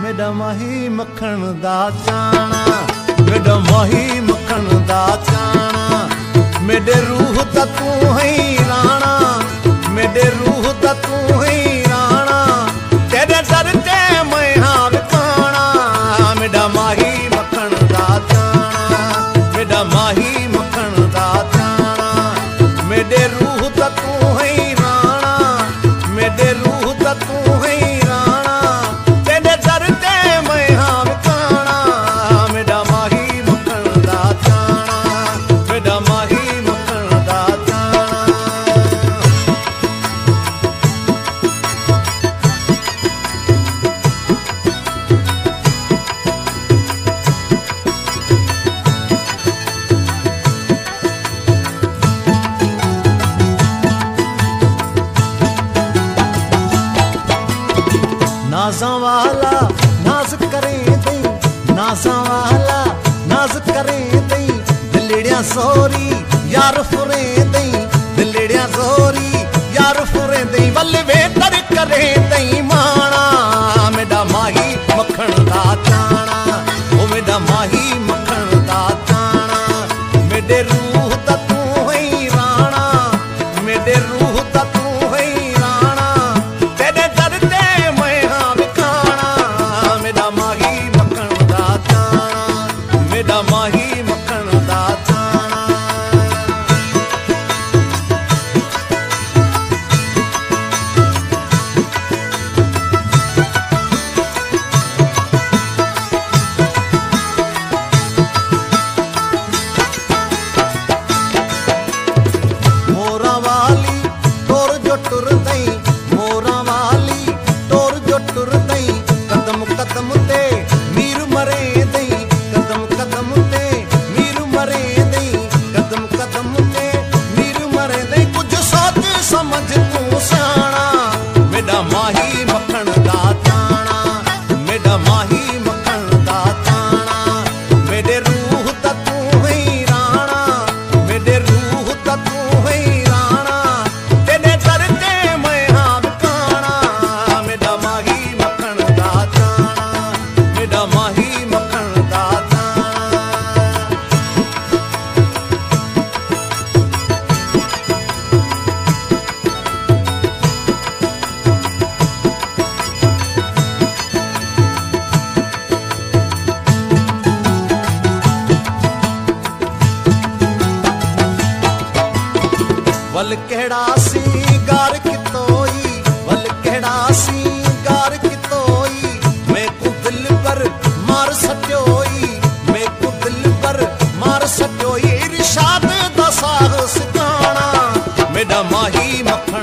मेरा माही मक्खन दा चाना, मेरा माही मक्खन दा चाना, मेरे रूह दा तू है राणा, मेरे रूह दा तू है राणा, तेरे दर ते मैं हाँ विकाना, मेरा माही मक्खन दा चाना, मेरा माही मक्खन दा चाना, मेरे रूह दा तू है राणा, मेरे रूह दा तू है राणा, तेरे दर ते मैं हाँ विकाना, मेरा माही मक्खन दा चाना, मेरा माही मक्खन दा चाना। नाज़ा वाला नाज करे दई, नाज़ा वाला नाज करे दई, दिलड़िया सोरी यार फुरे दई, दिलड़िया सोरी यार फुरे दई, वल वे तर करे दई माना, मेरा माही मक्खन दा चाना, ओ मेरा माही मक्खन दा चाना, मेरे रूह दा तू है राणा, मेरे रूह दा तू है राणा, तेरे दर ते मैं हाँ विकाना, मेरा माही मक्खन दा चाना, मेरा माही मक्खन दा चाना। मोरा वाली तोर जो टुर दई, मोरा वाली तोर जो टुर दई, कदम कदम ते मीर मरे दई, कदम कदम ते मीर मरे दई, कदम कदम ते मीर मरे दई, कुछ सोच समझ तू सियाना, मेरा माही मक्खन दा चाना, मेरा माही मक्खन दा चाना, मेरे रूह दा तू है राणा, मेरे रूह दा तू है राणा, तेरे दर ते मैं हाँ विकाना, मेरा माही मक्खन दा चाना, मेरा माही मक्खन दा चाना। वल केड़ा सिंगार कितोई, वल केड़ा सिंगार कितोई, मैं को दिल पर मार सट्योई, मैं को दिल पर मार सट्योई, इरशाद दा साग सिकाना, मेरा माही मक्खन